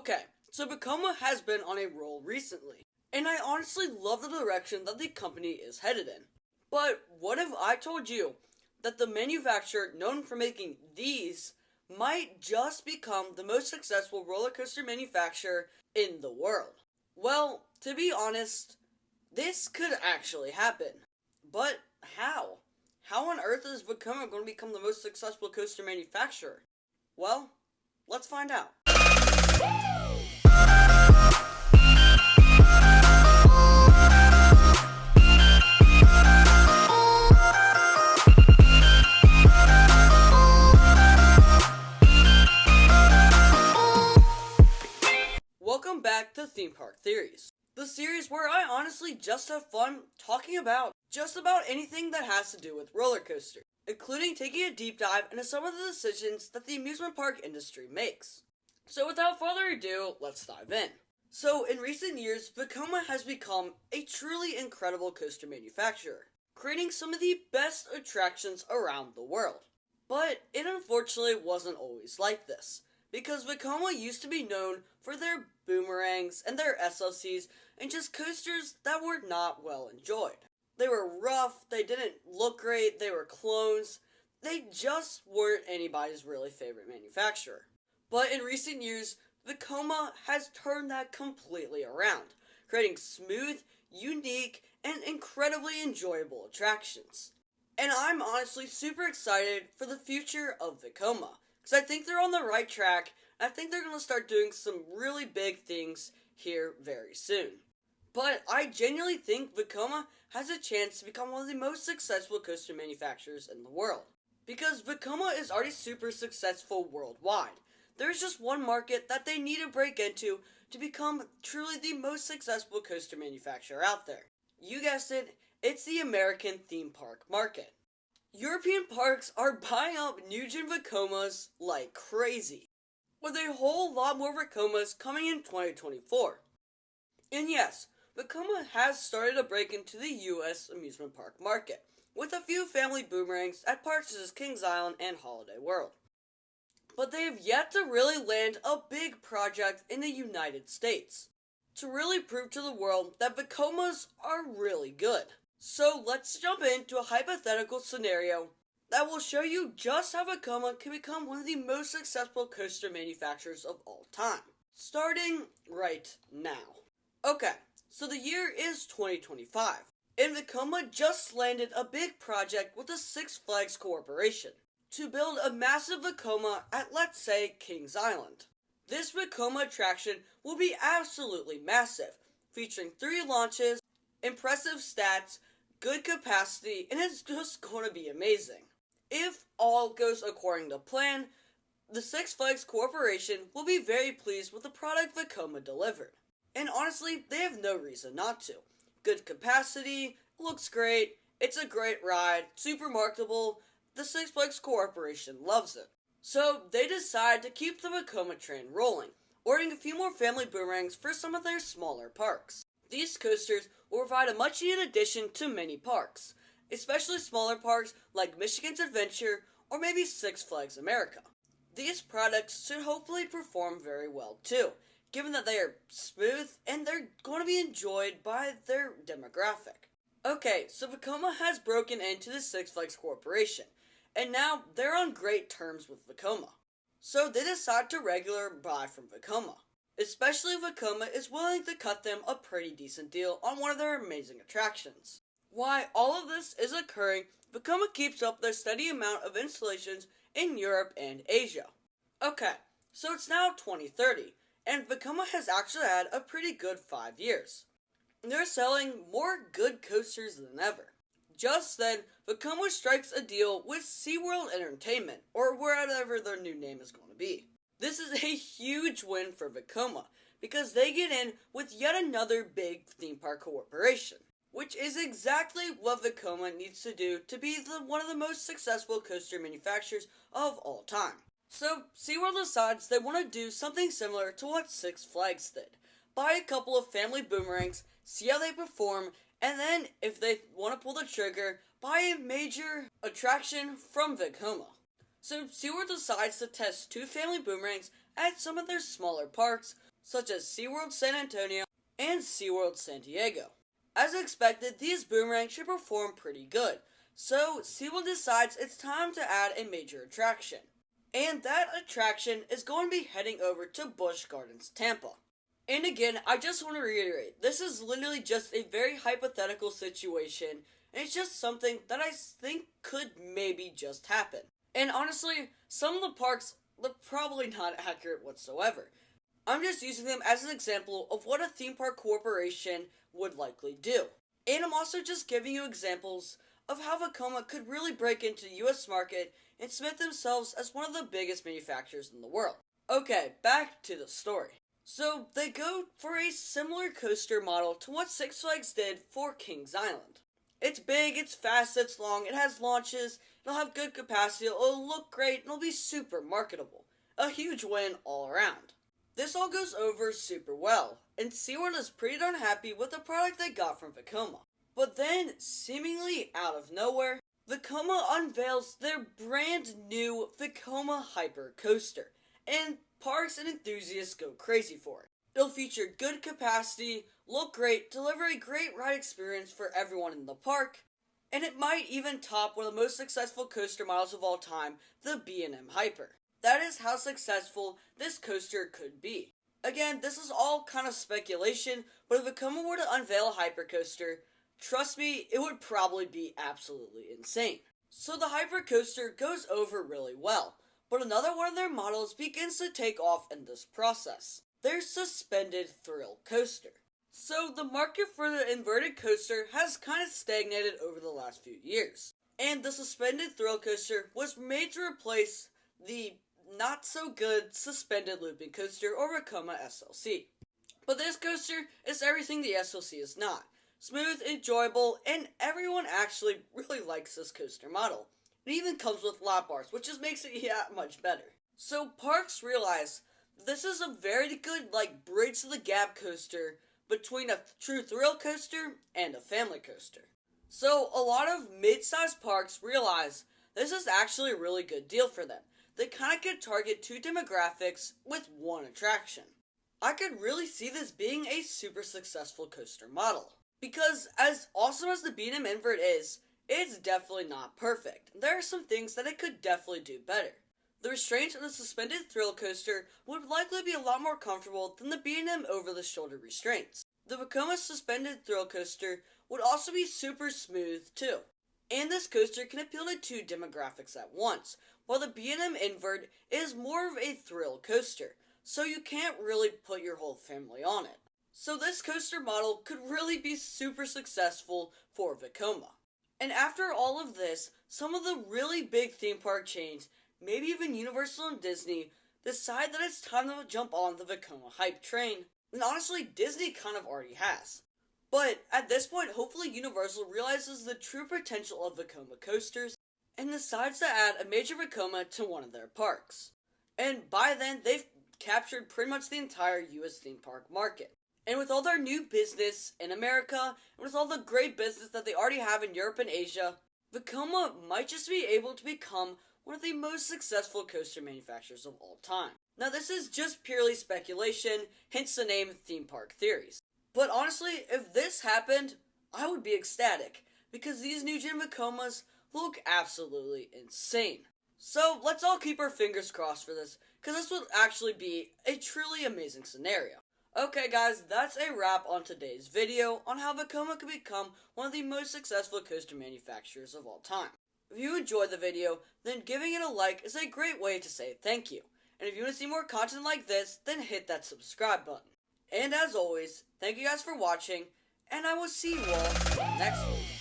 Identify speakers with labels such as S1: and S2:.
S1: Okay, so Vekoma has been on a roll recently, and I honestly love the direction that the company is headed in. But what if I told you that the manufacturer known for making these might just become the most successful roller coaster manufacturer in the world? Well, to be honest, this could actually happen. But how? How on earth is Vekoma going to become the most successful coaster manufacturer? Well, let's find out. Welcome back to Theme Park Theories, the series where I honestly just have fun talking about just about anything that has to do with roller coasters, including taking a deep dive into some of the decisions that the amusement park industry makes. So without further ado, let's dive in. So in recent years, Vekoma has become a truly incredible coaster manufacturer, creating some of the best attractions around the world. But it unfortunately wasn't always like this, because Vekoma used to be known for their boomerangs and their SLCs and just coasters that were not well enjoyed. They were rough, they didn't look great, they were clones, they just weren't anybody's really favorite manufacturer. But in recent years, Vekoma has turned that completely around, creating smooth, unique, and incredibly enjoyable attractions. And I'm honestly super excited for the future of Vekoma, because I think they're on the right track, and I think they're going to start doing some really big things here very soon. But I genuinely think Vekoma has a chance to become one of the most successful coaster manufacturers in the world, because Vekoma is already super successful worldwide. There's just one market that they need to break into to become truly the most successful coaster manufacturer out there. You guessed it, it's the American theme park market. European parks are buying up new-gen Vekomas like crazy, with a whole lot more Vekomas coming in 2024. And yes, Vekoma has started to break into the US amusement park market, with a few family boomerangs at parks such as Kings Island and Holiday World. But they have yet to really land a big project in the United States, to really prove to the world that Vekomas are really good. So let's jump into a hypothetical scenario that will show you just how Vekoma can become one of the most successful coaster manufacturers of all time, starting right now. Okay, so the year is 2025, and Vekoma just landed a big project with the Six Flags Corporation to build a massive Vekoma at, let's say, Kings Island. This Vekoma attraction will be absolutely massive, featuring 3 launches, impressive stats, good capacity, and it's just going to be amazing. If all goes according to plan, the Six Flags Corporation will be very pleased with the product Vekoma delivered. And honestly, they have no reason not to. Good capacity, looks great, it's a great ride, super marketable. The Six Flags Corporation loves it. So they decide to keep the Vekoma train rolling, ordering a few more family boomerangs for some of their smaller parks. These coasters will provide a much needed addition to many parks, especially smaller parks like Michigan's Adventure or maybe Six Flags America. These products should hopefully perform very well too, given that they are smooth and they're going to be enjoyed by their demographic. Okay, so Vekoma has broken into the Six Flags Corporation, and now they're on great terms with Vekoma. So they decide to regular buy from Vekoma, especially if Vekoma is willing to cut them a pretty decent deal on one of their amazing attractions. While all of this is occurring, Vekoma keeps up their steady amount of installations in Europe and Asia. Okay, so it's now 2030, and Vekoma has actually had a pretty good 5 years. They're selling more good coasters than ever. Just then, Vekoma strikes a deal with SeaWorld Entertainment, or wherever their new name is going to be. This is a huge win for Vekoma, because they get in with yet another big theme park corporation, which is exactly what Vekoma needs to do to be one of the most successful coaster manufacturers of all time. So, SeaWorld decides they want to do something similar to what Six Flags did. Buy a couple of family boomerangs, see how they perform, and then, if they want to pull the trigger, buy a major attraction from Vekoma. So SeaWorld decides to test 2 family boomerangs at some of their smaller parks, such as SeaWorld San Antonio and SeaWorld San Diego. As expected, these boomerangs should perform pretty good, so SeaWorld decides it's time to add a major attraction. And that attraction is going to be heading over to Busch Gardens, Tampa. And again, I just want to reiterate, this is literally just a very hypothetical situation, and it's just something that I think could maybe just happen. And honestly, some of the parks are probably not accurate whatsoever. I'm just using them as an example of what a theme park corporation would likely do. And I'm also just giving you examples of how Vekoma could really break into the US market and cement themselves as one of the biggest manufacturers in the world. Okay, back to the story. So, they go for a similar coaster model to what Six Flags did for Kings Island. It's big, it's fast, it's long, it has launches, it'll have good capacity, it'll look great, and it'll be super marketable. A huge win all around. This all goes over super well, and SeaWorld is pretty darn happy with the product they got from Vekoma. But then, seemingly out of nowhere, Vekoma unveils their brand new Vekoma Hyper Coaster, and parks and enthusiasts go crazy for it. It'll feature good capacity, look great, deliver a great ride experience for everyone in the park, and it might even top one of the most successful coaster models of all time, the B&M Hyper. That is how successful this coaster could be. Again, this is all kind of speculation, but if Vekoma were to unveil a hypercoaster, trust me, it would probably be absolutely insane. So the hypercoaster goes over really well, but another one of their models begins to take off in this process. Their suspended thrill coaster. So the market for the inverted coaster has kind of stagnated over the last few years. And the suspended thrill coaster was made to replace the not so good suspended looping coaster or Vekoma SLC. But this coaster is everything the SLC is not. Smooth, enjoyable, and everyone actually really likes this coaster model. It even comes with lap bars, which just makes it much better. So parks realize this is a very good bridge to the gap coaster between a true thrill coaster and a family coaster. So a lot of mid-sized parks realize this is actually a really good deal for them. They kind of could target two demographics with one attraction. I could really see this being a super successful coaster model. Because as awesome as the B&M Invert is, it's definitely not perfect. There are some things that it could definitely do better. The restraints on the suspended thrill coaster would likely be a lot more comfortable than the B&M over-the-shoulder restraints. The Vekoma suspended thrill coaster would also be super smooth too. And this coaster can appeal to two demographics at once, while the B&M Invert is more of a thrill coaster, so you can't really put your whole family on it. So this coaster model could really be super successful for Vekoma. And after all of this, some of the really big theme park chains, maybe even Universal and Disney, decide that it's time to jump on the Vekoma hype train. And honestly, Disney kind of already has. But at this point, hopefully Universal realizes the true potential of Vekoma coasters and decides to add a major Vekoma to one of their parks. And by then, they've captured pretty much the entire US theme park market. And with all their new business in America, and with all the great business that they already have in Europe and Asia, Vekoma might just be able to become one of the most successful coaster manufacturers of all time. Now this is just purely speculation, hence the name Theme Park Theories. But honestly, if this happened, I would be ecstatic, because these new gen Vekomas look absolutely insane. So let's all keep our fingers crossed for this, because this would actually be a truly amazing scenario. Okay guys, that's a wrap on today's video on how Vekoma could become one of the most successful coaster manufacturers of all time. If you enjoyed the video, then giving it a like is a great way to say thank you. And if you want to see more content like this, then hit that subscribe button. And as always, thank you guys for watching, and I will see you all next week.